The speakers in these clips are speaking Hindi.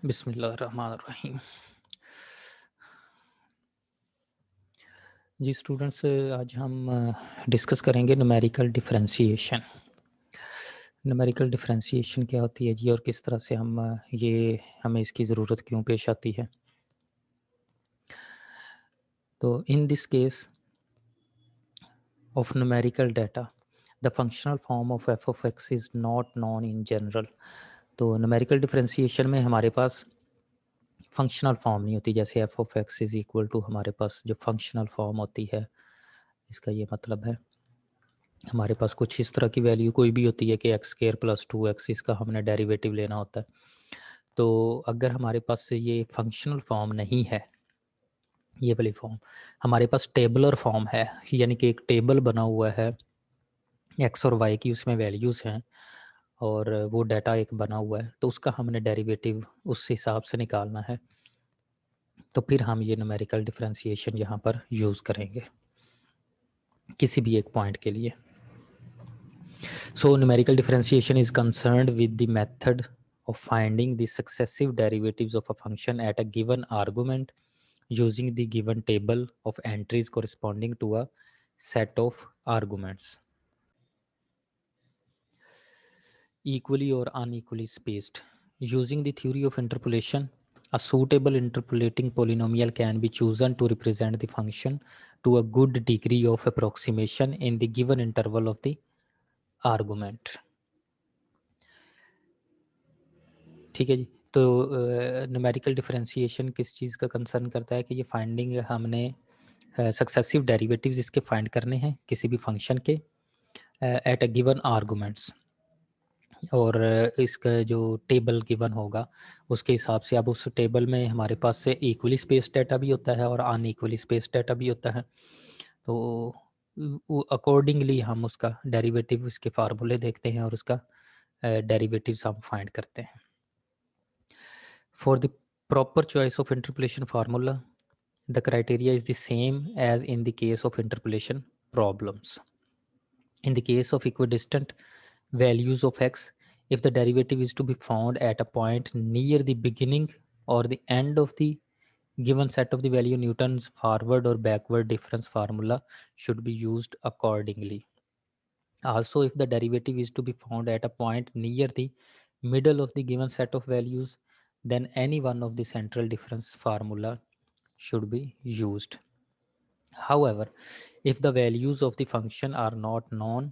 बिस्मिल्लाहिर्रहमानिर्रहीम। जी स्टूडेंट्स, आज हम डिस्कस करेंगे न्यूमेरिकल डिफरेंशिएशन। न्यूमेरिकल डिफरेंशिएशन क्या होती है जी, और किस तरह से हम ये हमें इसकी ज़रूरत क्यों पेश आती है। तो in this case of numerical data the functional form of f of x is not known in general. तो न्यूमेरिकल डिफरेंशिएशन में हमारे पास फंक्शनल फॉर्म नहीं होती, जैसे f of x is equal to हमारे पास जो फंक्शनल फॉर्म होती है, इसका ये मतलब है हमारे पास कुछ इस तरह की वैल्यू कोई भी होती है कि एक्स स्क्वायर प्लस 2x, इसका हमने डेरिवेटिव लेना होता है। तो अगर हमारे पास से ये फंक्शनल फॉर्म नहीं है, ये वाली फॉर्म हमारे पास टेबलर फॉर्म है, यानी कि एक टेबल बना हुआ है एक्स और वाई की, उसमें वैल्यूज़ हैं और वो डाटा एक बना हुआ है, तो उसका हमने डेरिवेटिव उस हिसाब से निकालना है। तो फिर हम ये न्यूमेरिकल डिफरेंशिएशन यहाँ पर यूज़ करेंगे किसी भी एक पॉइंट के लिए। So numerical differentiation is concerned with the method of finding the successive derivatives of a function at a given argument using the given table of entries corresponding to a set of arguments, equally or unequally spaced. Using the theory of interpolation, a suitable interpolating polynomial can be chosen to represent the function to a good degree of approximation in the given interval of the argument. ठीक है जी। तो न्यूमेरिकल डिफरेंशिएशन किस चीज़ का कंसर्न करता है कि ये फाइंडिंग हमने सक्सेसिव डेरिवेटिव्स इसके फाइंड करने हैं किसी भी फंक्शन के एट अ गिवन आर्गुमेंट्स, और इसका जो टेबल गिवन होगा उसके हिसाब से, अब उस टेबल में हमारे पास से इक्वली स्पेस डाटा भी होता है और अनइक्वली स्पेस डाटा भी होता है। तो अकॉर्डिंगली हम उसका डेरिवेटिव, उसके फार्मूले देखते हैं और उसका डेरिवेटिव्स हम फाइंड करते हैं। For the proper choice of interpolation formula, the criteria is the same as in the case of interpolation problems. In the case of equidistant values of x, if the derivative is to be found at a point near the beginning or the end of the given set of the value, Newton's forward or backward difference formula should be used accordingly. Also, if the derivative is to be found at a point near the middle of the given set of values, then any one of the central difference formula should be used. However, if the values of the function are not known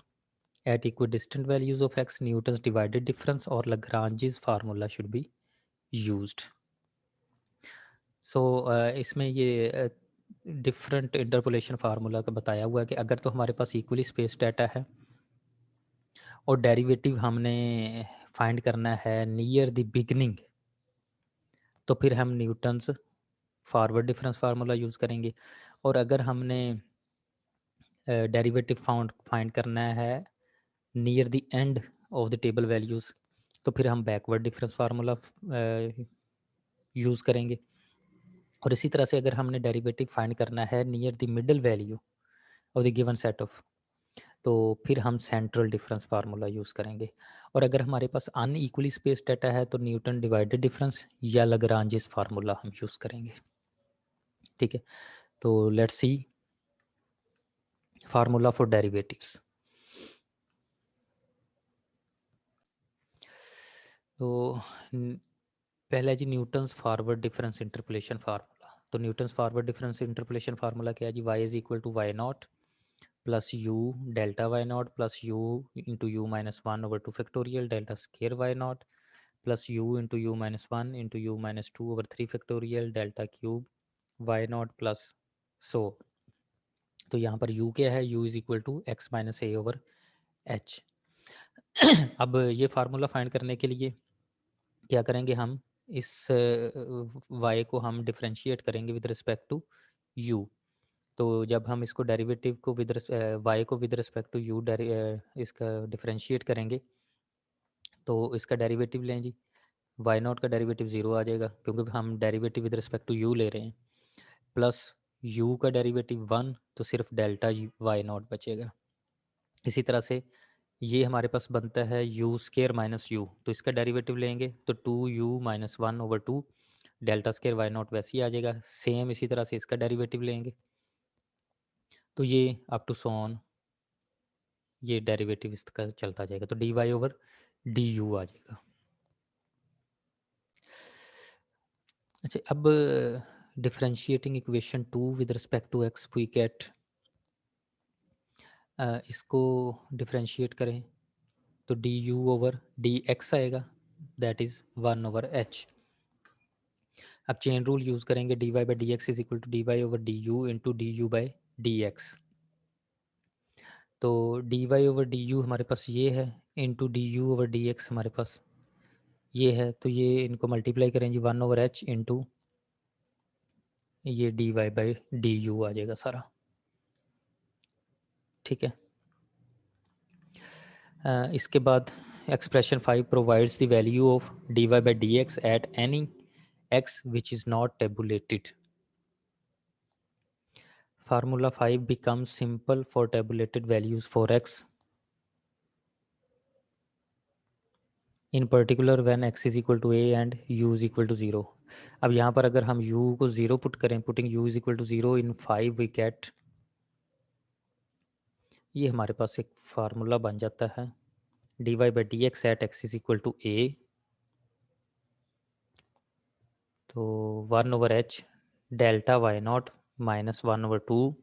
at equidistant values of x, Newton's divided difference or Lagrange's formula should be used. So इसमें ये डिफरेंट इंटरपोलेशन फार्मूला का बताया हुआ है कि अगर तो हमारे पास इक्वली स्पेस डाटा है और डेरिवेटिव हमने फाइंड करना है नियर द बिगनिंग, तो फिर हम Newton's forward difference formula use करेंगे। और अगर हमने डेरिवेटिव फाइंड करना है near the end of the table values, तो फिर हम बैकवर्ड डिफरेंस फार्मूला यूज़ करेंगे। और इसी तरह से अगर हमने डेरिवेटिव फाइंड करना है near the middle value of the given set of, तो फिर हम सेंट्रल डिफरेंस फार्मूला यूज़ करेंगे। और अगर हमारे पास अनइक्वली स्पेस डाटा है तो न्यूटन डिवाइडेड डिफरेंस या लग्रांजिस फार्मूला हम यूज़ करेंगे। ठीक है, तो let's see formula for derivatives. तो पहला जी Newton's forward difference interpolation formula. तो Newton's forward difference interpolation formula क्या है जी, y is equal to y not plus u delta y not plus u into u minus one over two factorial delta square y not plus u into u minus one into u minus two over three factorial delta cube y not plus so. तो यहाँ पर u क्या है, u is equal to x minus a over h. अब ये फार्मूला फाइंड करने के लिए क्या करेंगे, हम इस y को हम डिफरेंशिएट करेंगे विद रिस्पेक्ट टू u। तो जब हम इसको डेरिवेटिव को विद y को विद रिस्पेक्ट टू u इसका डिफरेंशिएट करेंगे, तो इसका डेरिवेटिव लें जी, वाई नॉट का डेरिवेटिव 0 आ जाएगा क्योंकि हम derivative with respect to u ले रहे हैं, प्लस u का डेरिवेटिव 1, तो सिर्फ डेल्टा वाई नॉट बचेगा। इसी तरह से ये हमारे पास बनता है यू स्केयर माइनस यू, तो इसका डेरिवेटिव लेंगे तो 2u minus 1/2 delta square y not वैसे ही आ जाएगा। सेम इसी तरह से इसका डेरिवेटिव लेंगे तो ये अप टू सॉन ये डेरिवेटिव इसका चलता जाएगा, तो dy/du आ जाएगा। अच्छा, अब differentiating equation 2 with respect to x we get, इसको डिफरेंशिएट करें तो du/dx आएगा, दैट इज़ 1/h। अब चेन रूल यूज़ करेंगे, dy/dx is equal to dy/du into du/dx। तो dy/du हमारे पास ये है, इंटू du/dx हमारे पास ये है, तो ये इनको मल्टीप्लाई करेंगे 1/h इंटू ये dy/du आ जाएगा सारा। ठीक है। इसके बाद expression 5 provides the value of dy/dx at any x which is not tabulated. Formula 5 becomes simple for tabulated values for x, in particular when x is equal to a and u is equal to 0। अब यहाँ पर अगर हम u को 0 पुट करें, putting u is equal to 0 in 5 we get, ये हमारे पास एक फार्मूला बन जाता है dy/dx at x is equal to a, तो 1/h delta y not minus 1/2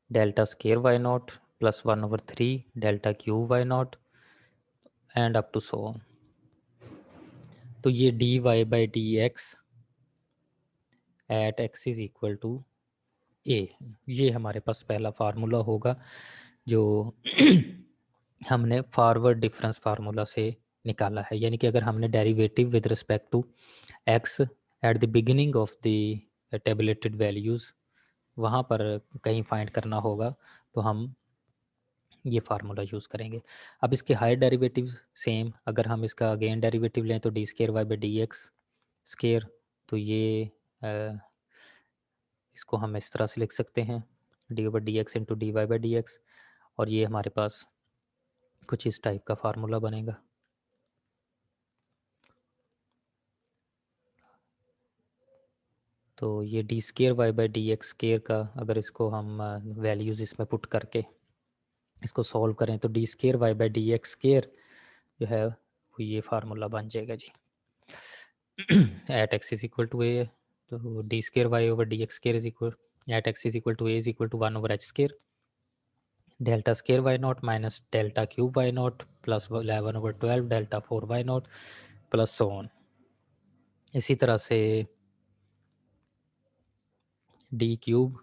delta square y not plus 1/3 delta cube y not and up to so on. तो ये dy/dx at x is equal to a, ये हमारे पास पहला फार्मूला होगा जो हमने फॉरवर्ड डिफरेंस फार्मूला से निकाला है। यानी कि अगर हमने derivative with respect to x at the beginning of the tabulated values वहाँ पर कहीं फाइंड करना होगा तो हम ये फार्मूला यूज़ करेंगे। अब इसके हायर डेरिवेटिव सेम, अगर हम इसका अगेन डेरिवेटिव लें तो d²y/dx स्केयर, तो ये इसको हम इस तरह से लिख सकते हैं d/dx इंटू dy/dx, और ये हमारे पास कुछ इस टाइप का फार्मूला बनेगा। तो ये d²y/dx स्केयर का अगर इसको हम वैल्यूज़ इसमें पुट करके इसको सॉल्व करें तो d²y/dx स्केयर जो है वो ये फार्मूला बन जाएगा जी। At x is equal to a, तो d²y/dx square is equal at x is equal to a is equal to 1/h square delta square y not minus delta cube y not plus 11/12 delta 4 y not plus so on. इसी तरह से d cube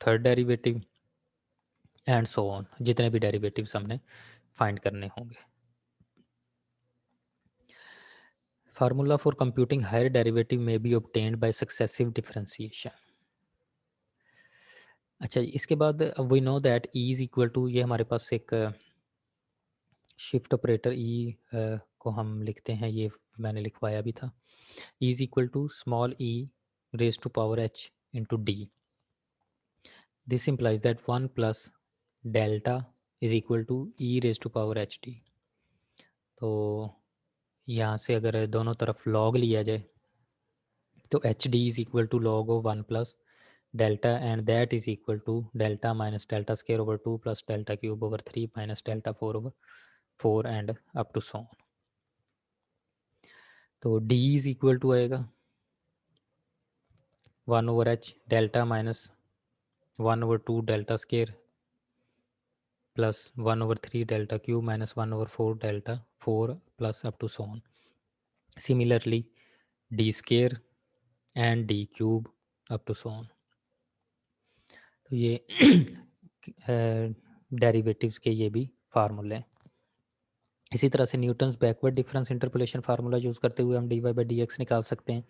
third derivative and so on, जितने भी डेरिवेटिव्स हमने फाइंड करने होंगे। Formula for computing higher derivative में be obtained by successive differentiation. अच्छा, इसके बाद we know that E is equal to, ये हमारे पास एक शिफ्ट ऑपरेटर ई को हम लिखते हैं, ये मैंने लिखवाया भी था। E is equal to small e raise to power h into D. This implies that 1 plus delta is equal to E raise to power h D. तो यहाँ से अगर दोनों तरफ लॉग लिया जाए तो h D is equal to log of 1 plus delta and that is equal to delta minus delta square over 2 plus delta cube over 3 minus delta 4/4 and up to so on. तो डी इज इक्वल टू आएगा 1/h delta minus 1/2 delta square plus 1/3 delta cube minus 1/4 delta 4 plus up to so on. Similarly D square and D cube up to so on. तो ये डेरिवेटिव्स के ये भी फार्मूले हैं। इसी तरह से Newton's backward difference interpolation formula use करते हुए हम dy/dx निकाल सकते हैं।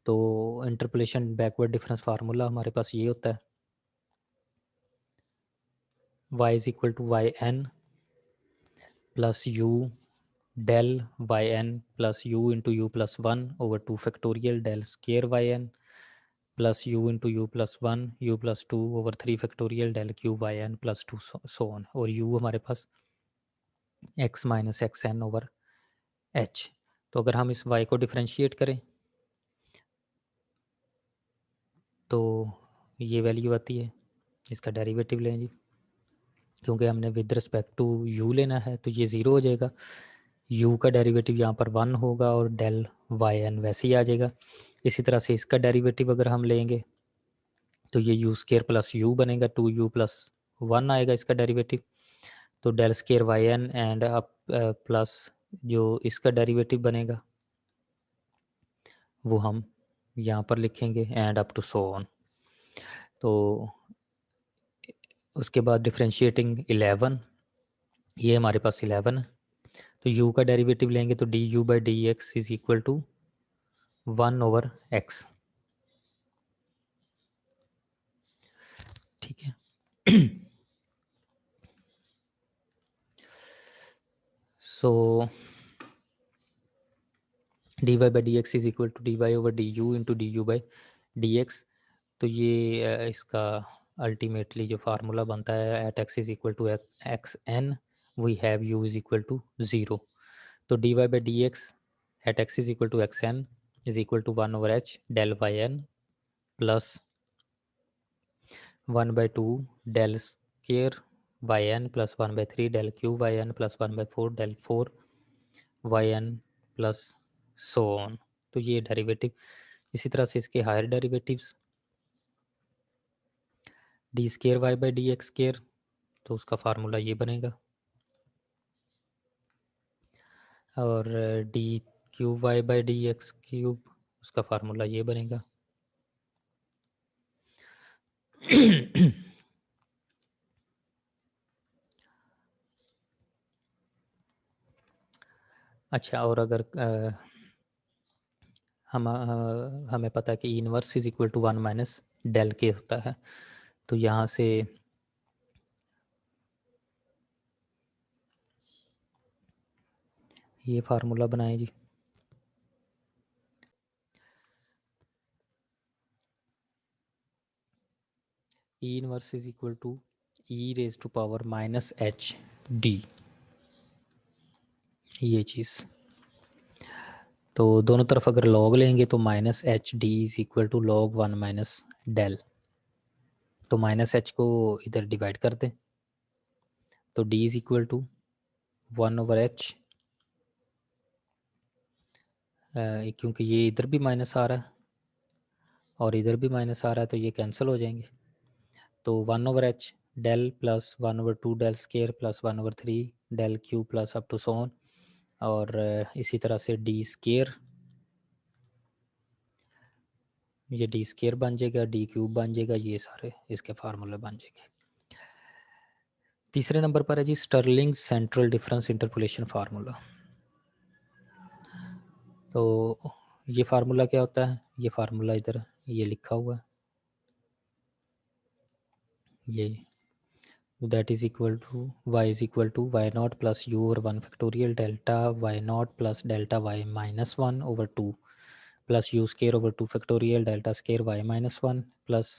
तो इंटरपोलेशन बैकवर्ड डिफरेंस फार्मूला हमारे पास ये होता है y is equal to y n plus u del y n plus u into u plus 1/2 del square y n plus u into u plus 1 u+2/3 del cube y n plus 2 so on. और u हमारे पास x minus x n over h. तो अगर हम इस वाई को डिफ्रेंशिएट करें तो ये वैल्यू आती है, इसका डेरिवेटिव लें जी, क्योंकि हमने विद रिस्पेक्ट टू यू लेना है तो ये ज़ीरो हो जाएगा। यू का डेरिवेटिव यहाँ पर 1 होगा और डेल वाई एन वैसे ही आ जाएगा। इसी तरह से इसका डेरिवेटिव अगर हम लेंगे तो ये यू स्केयर प्लस यू बनेगा, 2u प्लस 1 आएगा इसका डेरिवेटिव। तो del square y n and up plus जो इसका डेरिवेटिव बनेगा वो हम यहाँ पर लिखेंगे and up to so on. तो उसके बाद डिफ्रेंशिएटिंग 11, ये हमारे पास 11 है, तो u का डेरिवेटिव लेंगे तो d u by d x is equal to 1 over x. ठीक है। So d y by d x is equal to d y over d u into d u by d x. तो ये इसका अल्टीमेटली जो फार्मूला बनता है at x is equal to x n we have u is equal to 0। तो d y by d x at x is equal to x n is equal to 1 over h del y n plus 1 by 2 del square y n plus 1 by 3 del cube y n plus 1 by 4 del 4 y n plus so on. तो ये डेरिवेटिव, इसी तरह से इसके higher derivatives d square y by d x square, तो उसका फार्मूला ये बनेगा, और d cube y by d x cube उसका फार्मूला ये बनेगा। अच्छा, और अगर हमें पता है कि inverse is equal to 1 minus del के होता है, तो यहाँ से ये फार्मूला बनाएं जी। E inverse is equal to E raise to power minus h D, ये चीज़। तो दोनों तरफ अगर लॉग लेंगे तो minus h D is equal to log 1 minus del. तो माइनस एच को इधर डिवाइड कर दें तो D is equal to 1 over H, क्योंकि ये इधर भी माइनस आ रहा है और इधर भी माइनस आ रहा है तो ये कैंसिल हो जाएंगे। तो 1 over h del plus 1 over 2 del square plus 1 over 3 del cube plus up to so on, और इसी तरह से डी स्केयर, ये डी स्केयर बन जाएगा, डी क्यूब बन जाएगा, ये सारे इसके फार्मूले बन जाएंगे। तीसरे नंबर पर है जी Stirling central difference interpolation formula. तो ये फार्मूला क्या होता है, ये फार्मूला इधर ये लिखा हुआ है, ये that is equal to y is equal to y naught plus u over 1 factorial delta y naught plus delta y minus 1 over 2 plus u square over 2 factorial delta square y minus 1 plus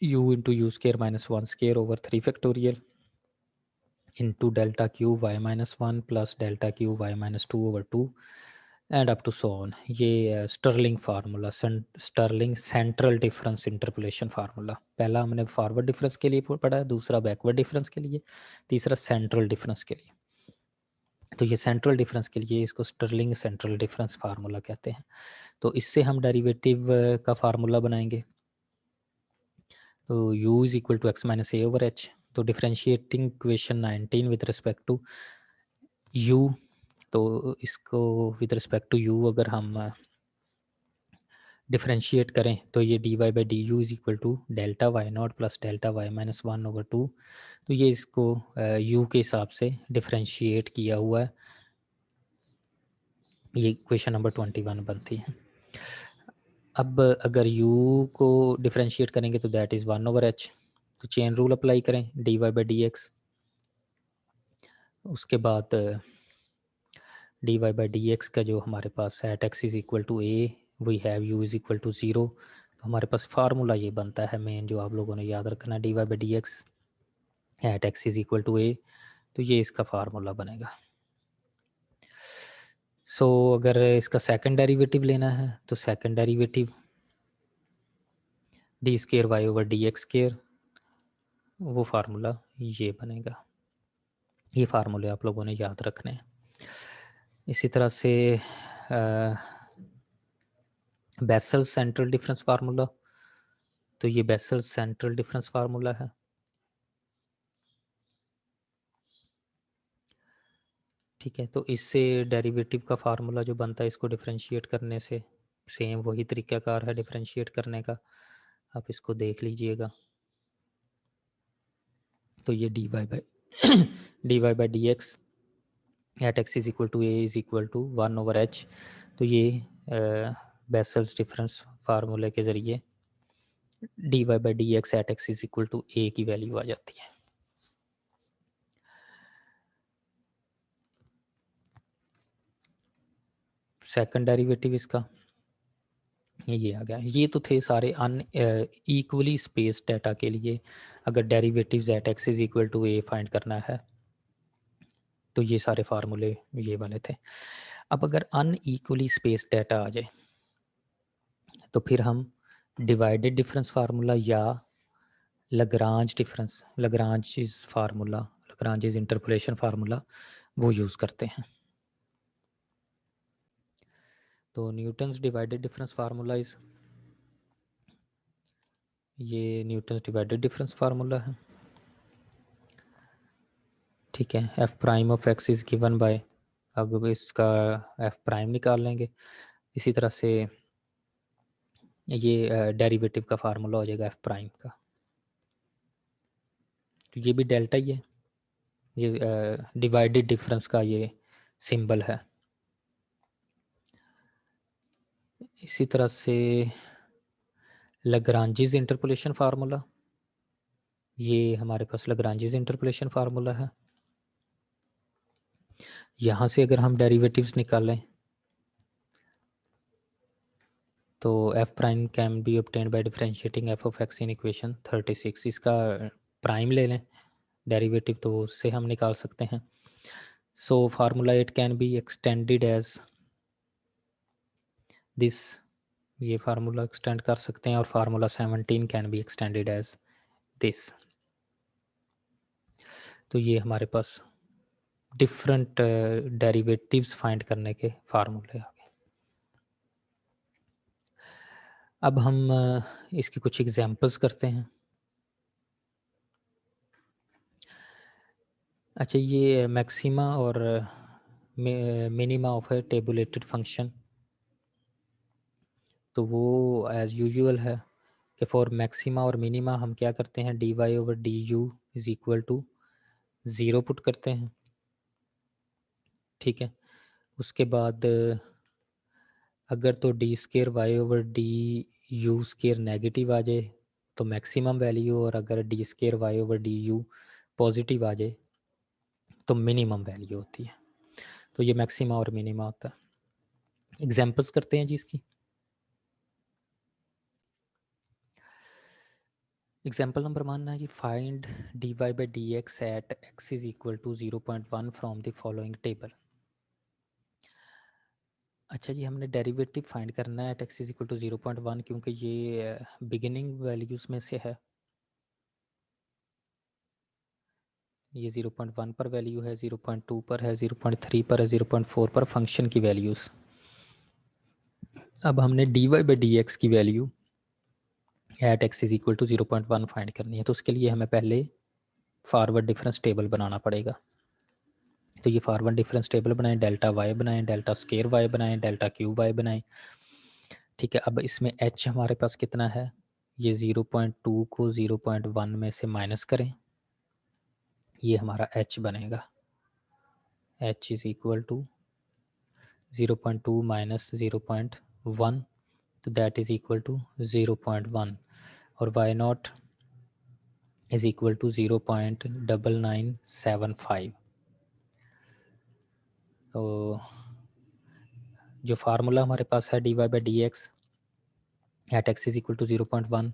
u into u square minus 1 square over 3 factorial into delta q y minus 1 plus delta q y minus 2 over 2 and up to so on. ये Stirling formula, Stirling central difference interpolation formula. पहला हमने फॉरवर्ड डिफरेंस के लिए पढ़ा है, दूसरा बैकवर्ड डिफरेंस के लिए, तीसरा सेंट्रल डिफरेंस के लिए। तो ये सेंट्रल डिफरेंस के लिए इसको स्टर्लिंग सेंट्रल डिफरेंस फार्मूला कहते हैं। तो इससे हम डेरिवेटिव का फार्मूला बनाएंगे। तो u is equal to x minus a over h. तो differentiating equation 19 with respect to u, तो इसको विद रिस्पेक्ट टू u अगर हम डिफ्रेंशिएट करें तो ये d y by d u is equal to delta y not plus delta y minus 1 over 2। तो ये इसको u के हिसाब से डिफ्रेंशिएट किया हुआ है, ये इक्वेशन नंबर 21 बनती है। अब अगर u को डिफ्रेंशिएट करेंगे तो दैट इज़ 1 ओवर एच। तो चेन रूल अप्लाई करें d y by d x, उसके बाद d y by d x का जो हमारे पास है at x is equal to a we have u is equal to 0। तो हमारे पास फार्मूला ये बनता है मेन जो आप लोगों ने याद रखना, d y by d x at x is equal to a तो ये इसका फार्मूला बनेगा। सो अगर इसका सेकंड डेरिवेटिव लेना है तो second derivative d square y over d x square, वो फार्मूला ये बनेगा। ये फार्मूले आप लोगों ने याद रखने हैं। इसी तरह से बेसल सेंट्रल डिफरेंस फार्मूला, तो ये बेसल सेंट्रल डिफरेंस फार्मूला है। ठीक है, तो इससे डेरिवेटिव का फार्मूला जो बनता है इसको डिफरेंशिएट करने से, सेम वही तरीक़ाकार है डिफरेंशिएट करने का, आप इसको देख लीजिएगा। तो ये d y by d x at x is equal to a is equal to 1/h, तो ये बेसल्स डिफरेंस फार्मूले के ज़रिए d y by d x at x is equal to a की वैल्यू आ जाती है। सेकंड डेरिवेटिव इसका ये आ गया। ये तो थे सारे अन इक्वली स्पेस डाटा के लिए, अगर derivatives at x is equal to a find करना है तो ये सारे फार्मूले ये वाले थे। अब अगर अन इक्वली स्पेस डाटा आ जाए तो फिर हम डिवाइडेड डिफरेंस फार्मूला या लगरांज डिफरेंस, लगरांज फार्मूला, लगरांज इंटरपोलेशन फार्मूला वो यूज़ करते हैं। तो Newton's divided difference formula is, ये न्यूटन्स डिवाइडेड डिफरेंस फार्मूला है। ठीक है, F prime of x is given by, अब इसका एफ प्राइम निकाल लेंगे। इसी तरह से ये डेरिवेटिव का फार्मूला हो जाएगा एफ प्राइम का, तो ये भी डेल्टा ही है, ये डिवाइडेड डिफरेंस का ये सिंबल है। इसी तरह से लग्रांजीज इंटरपोलेशन फार्मूला, ये हमारे पास लग्रांजीज इंटरपोलेशन फार्मूला है। यहाँ से अगर हम डेरिवेटिव्स निकालें तो F prime can be obtained by differentiating F of x in equation 36, इसका प्राइम ले लें डेरिवेटिव तो उससे हम निकाल सकते हैं। So formula it can be extended as this, ये फार्मूला एक्सटेंड कर सकते हैं, और formula 17 can be extended as this. तो ये हमारे पास डिफरेंट डेरिवेटिव्स फाइंड करने के फार्मूले आ गए। अब हम इसकी कुछ एग्जांपल्स करते हैं। अच्छा, ये मैक्सिमा और मिनिमा ऑफ है टेबुलेटेड फंक्शन, तो वो एज यूजुअल है कि फॉर मैक्सिमा और मिनिमा हम क्या करते हैं, d y over d u is equal to 0 put करते हैं। ठीक है, उसके बाद अगर तो d square y over d u square negative आ जाए तो मैक्सिमम वैल्यू, और अगर d square y over d u positive आ जाए तो मिनिमम वैल्यू होती है। तो ये मैक्सिमा और मिनिमा होता है। एग्जांपल्स करते हैं जी इसकी। एग्जाम्पल नंबर 1 है जी, find d y by d x at x is equal to 0.1 from the following table. अच्छा जी, हमने डेरिवेटिव फाइंड करना है at x is equal to 0.1, क्योंकि ये बिगिनिंग वैल्यूज़ में से है। ये 0.1 पर वैल्यू है, 0.2 पर है, 0.3 पर है, 0.4 पर फंक्शन की वैल्यूज़। अब हमने d y by d x की value at x is equal to 0.1 find करनी है, तो उसके लिए हमें पहले फॉरवर्ड डिफरेंस टेबल बनाना पड़ेगा। तो ये फॉरवर्ड डिफरेंस टेबल बनाएं, डेल्टा वाई बनाएं, डेल्टा स्केयर वाई बनाएं, डेल्टा क्यू वाई बनाएं। ठीक है, अब इसमें एच हमारे पास कितना है, ये 0.2 को 0.1 में से माइनस करें, ये हमारा एच बनेगा। H is equal to 0.2 minus 0.1, तो दैट इज़ इक्वल टू 0.1, और y not is equal to 0.9975। तो जो फार्मूला हमारे पास है d y by d x at x is equal to 0.1,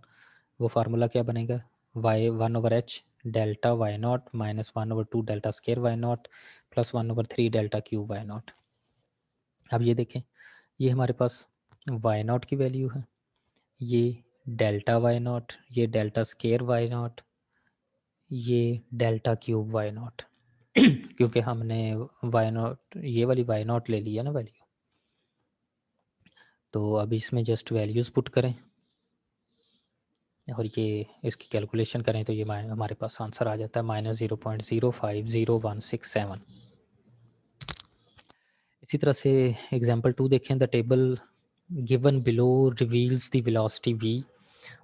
वो फार्मूला क्या बनेगा, y 1/h delta y not minus 1/2 delta square y not plus 1/3 delta cube y not. अब ये देखें, ये हमारे पास वाई नॉट की वैल्यू है, ये डेल्टा वाई नॉट, ये डेल्टा स्केयर वाई नॉट, ये डेल्टा क्यूब वाई नॉट क्योंकि हमने वाई नॉट, ये वाली वाई नॉट ले लिया ना वैल्यू। तो अब इसमें जस्ट वैल्यूज़ पुट करें और ये इसकी कैलकुलेशन करें तो ये हमारे पास आंसर आ जाता है -0.0501667। इसी तरह से एग्जांपल 2 देखें। The table given below reveals the velocity v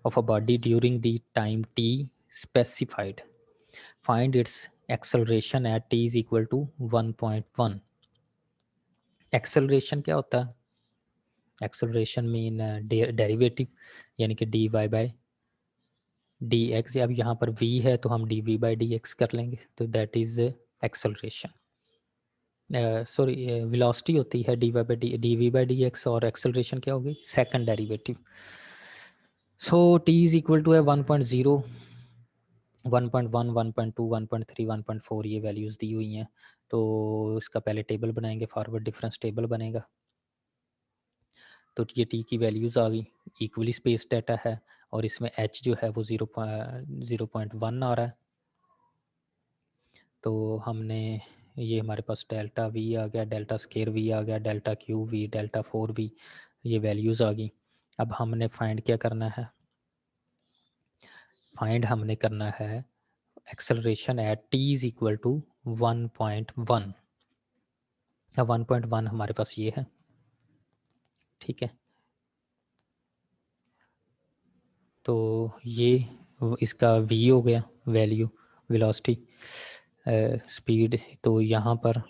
of a body during the time t specified. Find its acceleration at t is equal to 1.1. Acceleration क्या होता है? एक्सेलरेशन मीन डेरिवेटिव, यानी कि dy बाय dx। अब यहाँ पर v है तो हम dv बाई dx कर लेंगे, तो that is acceleration. Sorry, velocity होती है dy by dv by dx और एक्सेलरेशन क्या होगी? Second derivative. So t is equal to है 1.0, 1.1, 1.2, 1.3, 1.4 ये वैल्यूज़ दी हुई हैं। तो इसका पहले टेबल बनाएंगे, फॉरवर्ड डिफरेंस टेबल बनेगा। तो ये टी की वैल्यूज़ आ गई, इक्वली स्पेस डाटा है और इसमें एच जो है वो 0.1 आ रहा है। तो हमने ये हमारे पास डेल्टा वी आ गया, डेल्टा स्केयर वी आ गया, delta cube v, delta 4 v, ये वैल्यूज़ आ गई। अब हमने फाइंड क्या करना है? फाइंड हमने करना है acceleration at t is equal to 1.1। अब 1.1 हमारे पास ये है, ठीक है। तो ये इसका v हो गया, वैल्यू वेलोसिटी स्पीड। तो यहाँ पर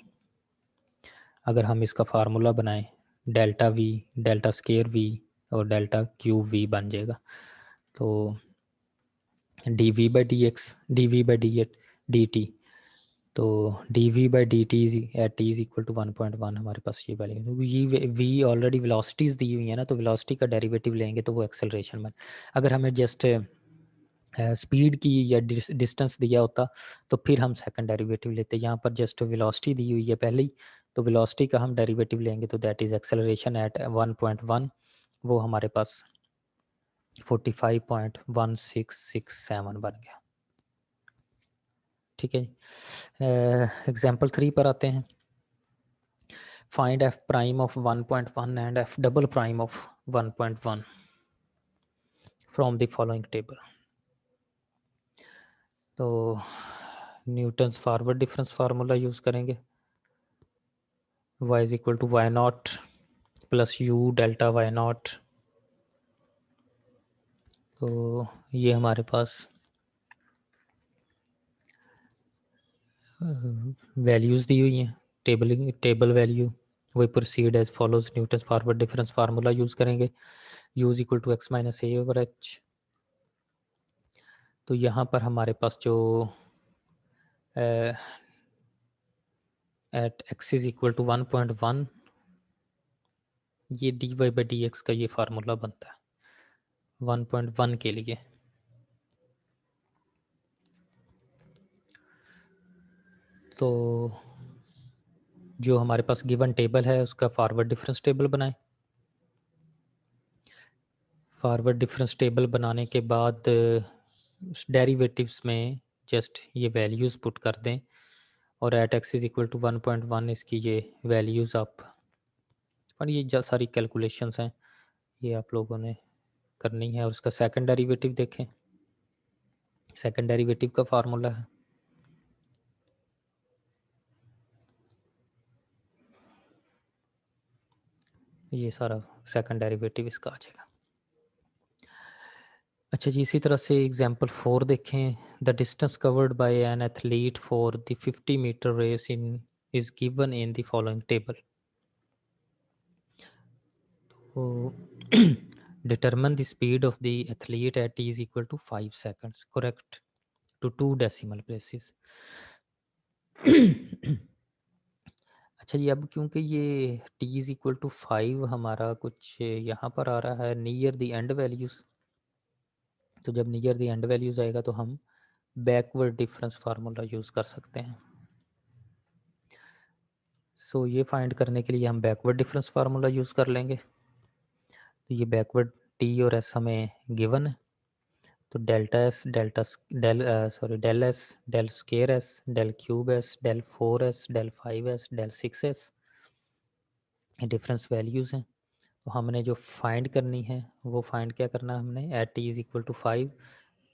अगर हम इसका फार्मूला बनाएं, delta v, delta square v और डेल्टा क्यूब v बन जाएगा। तो d v by d x, d v by d t, तो d v by d t at t is equal to 1.1 हमारे पास ये वैल्यू। ये वी ऑलरेडी वेलोसिटीज़ दी हुई है ना, तो वेलोसिटी का डेरिवेटिव लेंगे तो वो एक्सेलरेशन में। अगर हमें जस्ट स्पीड की या डिस्टेंस दिया होता तो फिर हम सेकंड डेरिवेटिव लेते। यहाँ पर जस्ट वेलोसिटी दी हुई है पहले ही, तो वेलोसिटी का हम डेरिवेटिव लेंगे तो दैट इज़ एक्सेलरेशन एट 1.1, वो हमारे पास 45.1667 बन गया, ठीक है। एग्जाम्पल 3 पर आते हैं। Find f prime of 1.1 and f double prime of 1.1 from the following table. तो Newton's forward difference formula use करेंगे, y is equal to y not plus u delta y not. तो ये हमारे पास वैल्यूज़ दी हुई हैं, table value. We proceed as follows. Newton's forward difference formula use करेंगे, u is equal to x minus a over h. तो यहाँ पर हमारे पास जो at x is equal to 1.1, ये d y by d x का ये फार्मूला बनता है 1.1 के लिए। तो जो हमारे पास गिवन टेबल है उसका फॉरवर्ड डिफरेंस टेबल बनाएं। फॉरवर्ड डिफरेंस टेबल बनाने के बाद डेरिवेटिव्स में जस्ट ये वैल्यूज़ पुट कर दें और at x is equal to 1.1 इसकी ये वैल्यूज़ आप, और ये जो सारी कैलकुलेशंस हैं ये आप लोगों ने करनी है। और उसका सेकंड डेरिवेटिव देखें, सेकंड डेरिवेटिव का फार्मूला है ये सारा, सेकंड डेरिवेटिव इसका आ जाएगा। अच्छा जी, इसी तरह से एग्जांपल 4 देखें। The distance covered by an athlete for the 50 metre race in is given in the following table. तो determine the speed of the athlete at t is equal to 5 seconds, correct to 2 decimal places। अच्छा जी, अब क्योंकि ये t इज इक्वल टू 5 हमारा कुछ यहाँ पर आ रहा है नियर द एंड वैल्यूज़, तो जब नियर द एंड वैल्यूज़ आएगा तो हम बैकवर्ड डिफरेंस फार्मूला यूज़ कर सकते हैं। सो ये फाइंड करने के लिए हम बैकवर्ड डिफरेंस फार्मूला यूज़ कर लेंगे। तो ये बैकवर्ड टी और एस हमें गिवन है। तो delta s del s del square s del cube s del 4s del 5s del 6s ये डिफरेंस वैल्यूज़ हैं। तो हमने जो फाइंड करनी है वो फाइंड क्या करना है हमने, at t is equal to 5।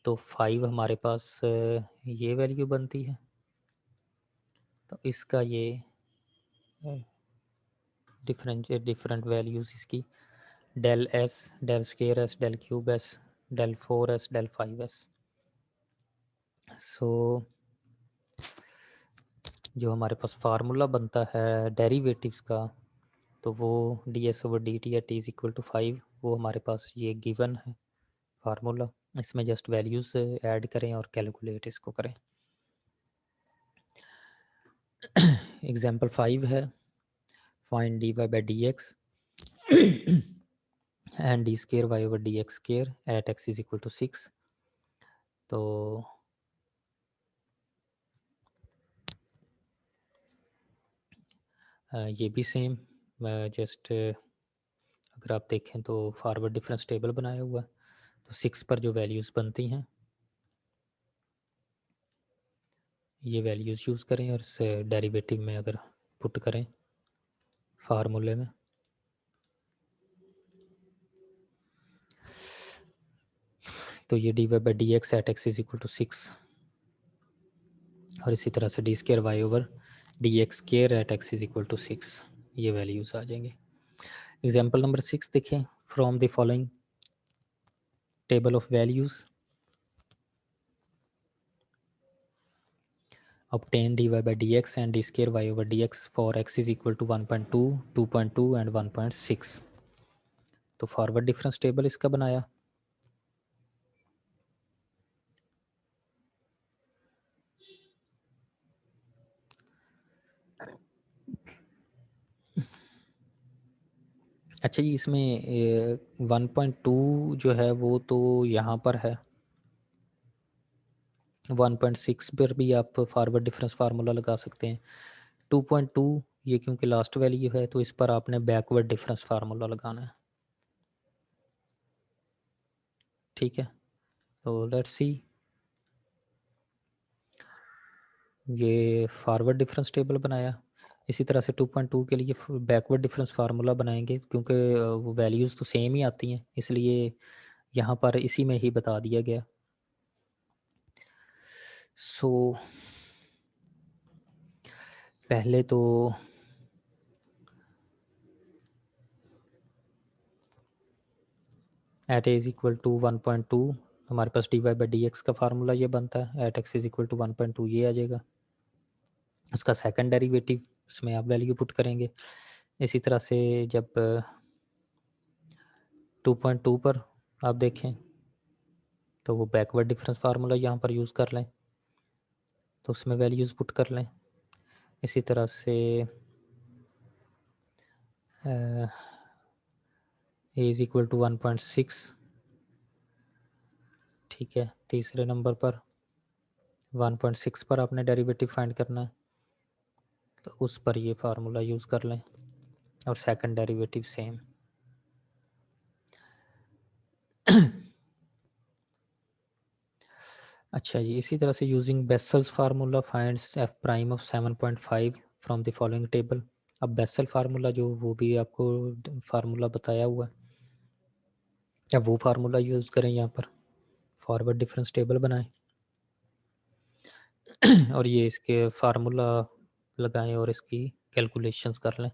तो 5 हमारे पास ये वैल्यू बनती है। तो इसका ये डिफरेंट वैल्यूज़ इसकी del s del square s del cube s del 4s del 5s। So जो हमारे पास फार्मूला बनता है डेरिवेटिव्स का, तो वो d s over d t at t is equal to 5, वो हमारे पास ये गिवन है फार्मूला। इसमें जस्ट वैल्यूज़ ऐड करें और कैलकुलेट इसको करें। एग्जाम्पल 5 है, find d y by d x and d square y over d x square at x is equal to 6। तो ये भी सेम जस्ट अगर आप देखें तो फॉरवर्ड डिफरेंस टेबल बनाया हुआ है। तो 6 पर जो वैल्यूज़ बनती हैं ये वैल्यूज़ यूज़ करें और इस डेरिवेटिव में अगर पुट करें फार्मूले में, तो ये d y by d x at x is equal to 6 और इसी तरह से D square y over d x square at x is equal to 6 ये वैल्यूज़ आ जाएंगे। एग्जाम्पल नंबर 6 देखें, from the following table of values obtain dy by dx and d square y over dx for x is equal to 1.2, 2.2 and 1.6। तो फॉरवर्ड डिफरेंस टेबल इसका बनाया। अच्छा जी, इसमें 1.2 जो है वो तो यहाँ पर है, 1.6 पर भी आप फॉरवर्ड डिफरेंस फार्मूला लगा सकते हैं। 2.2 ये क्योंकि लास्ट वैल्यू है तो इस पर आपने बैकवर्ड डिफरेंस फार्मूला लगाना है। ठीक है, तो लेट्स सी, ये फॉरवर्ड डिफरेंस टेबल बनाया। इसी तरह से 2.2 के लिए बैकवर्ड डिफरेंस फार्मूला बनाएंगे, क्योंकि वो वैल्यूज़ तो सेम ही आती हैं, इसलिए यहाँ पर इसी में ही बता दिया गया। सो पहले तो at a is equal to 1.2 हमारे पास d y by d x का फार्मूला ये बनता है, at x is equal to 1.2 ये आ जाएगा। उसका सेकंड डेरिवेटिव उसमें आप वैल्यू पुट करेंगे। इसी तरह से जब 2.2 पर आप देखें तो वो बैकवर्ड डिफरेंस फार्मूला यहाँ पर यूज़ कर लें, तो उसमें वैल्यूज़ पुट कर लें। इसी तरह से ए इज इक्वल टू 1.6। ठीक है, तीसरे नंबर पर 1.6 पर आपने डेरिवेटिव फाइंड करना है, तो उस पर ये फार्मूला यूज़ कर लें और सेकंड डेरिवेटिव सेम। अच्छा जी, इसी तरह से using vessels formula finds F prime of 7.5 from the following table. अब बेसल फार्मूला जो वो भी आपको फार्मूला बताया हुआ है, या वो फार्मूला यूज़ करें यहाँ पर, फॉरवर्ड डिफरेंस टेबल बनाएं और ये इसके फार्मूला लगाएं और इसकी कैलकुलेशंस कर लें।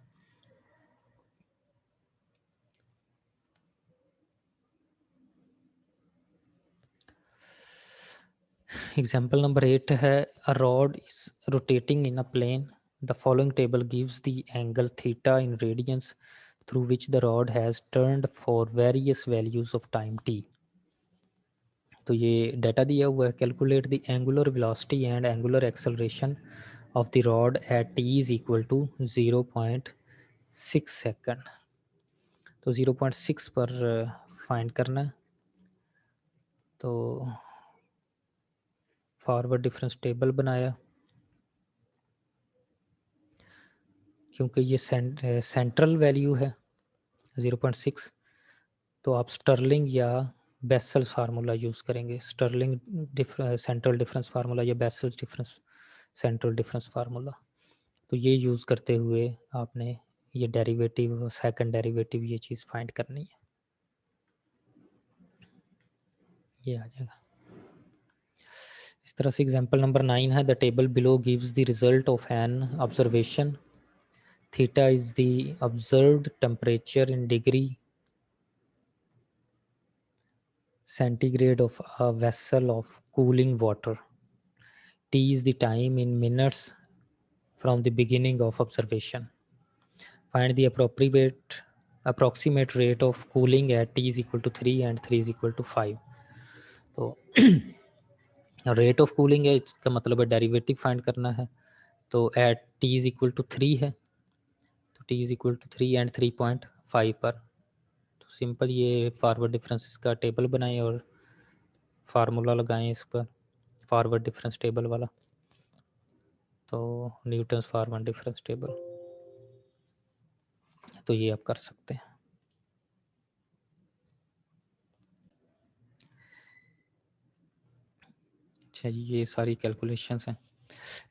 एग्जाम्पल नंबर 8 है, a rod is rotating in a plane, the following table gives the angle theta in radians through which the rod has turned for various values of time t. तो ये डाटा दिया हुआ है, calculate the angular velocity and angular acceleration of the rod at t is equal to 0.6 second. तो 0.6 पर फाइंड करना है। तो फॉरवर्ड डिफरेंस टेबल बनाया, क्योंकि ये सेंट्रल वैल्यू है 0.6, तो आप स्टर्लिंग या बेसल फार्मूला यूज़ करेंगे। स्टर्लिंग सेंट्रल डिफरेंस फार्मूला या Bessel difference central difference formula, तो ये यूज़ करते हुए आपने ये डेरिवेटिव, सेकंड डेरिवेटिव, ये चीज़ फाइंड करनी है। ये आ जाएगा इस तरह से। एग्जांपल नंबर 9 है, the table below gives the result of an observation, theta is the observed temperature in degree centigrade of a vessel of cooling water, t is the time in minutes from the beginning of observation, find the approximate rate of cooling at t is equal to 3 and 3 is equal to 5। तो रेट ऑफ कूलिंग है, इसका मतलब है डेरिवेटिव फाइंड करना है। तो at t is equal to 3 है, तो t is equal to 3 and 3.5 पर। तो सिंपल ये फॉरवर्ड डिफरेंस का टेबल बनाएं और फार्मूला लगाएं इस पर, फॉरवर्ड डिफरेंस टेबल वाला। तो न्यूटन्स फॉरवर्ड डिफरेंस टेबल, तो ये आप कर सकते हैं। अच्छा, ये सारी कैलकुलेशंस हैं।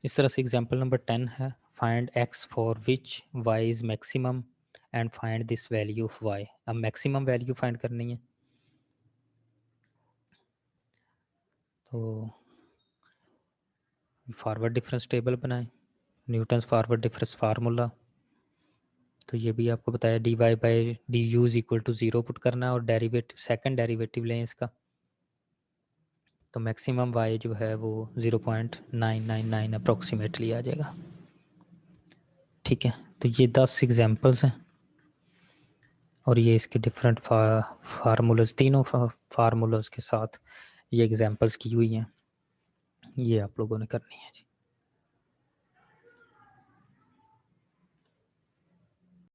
इस तरह से एग्जांपल नंबर 10 है, find x for which y is maximum and find this value of y। अब मैक्सिमम वैल्यू फाइंड करनी है, तो फॉरवर्ड डिफरेंस टेबल बनाएं, न्यूटन्स फॉरवर्ड डिफरेंस फार्मूला, तो ये भी आपको बताया, dy by d u is equal to 0 put करना है और डेरिवेटिव, सेकंड डेरिवेटिव लें इसका, तो मैक्सिमम y जो है वो 0.999 अप्रोक्सीमेटली आ जाएगा। ठीक है, तो ये 10 एग्जांपल्स हैं और ये इसके डिफरेंट फार्मूलाज, तीनों फार्मूलाज के साथ ये एग्जांपल्स की हुई हैं, ये आप लोगों ने करनी है जी।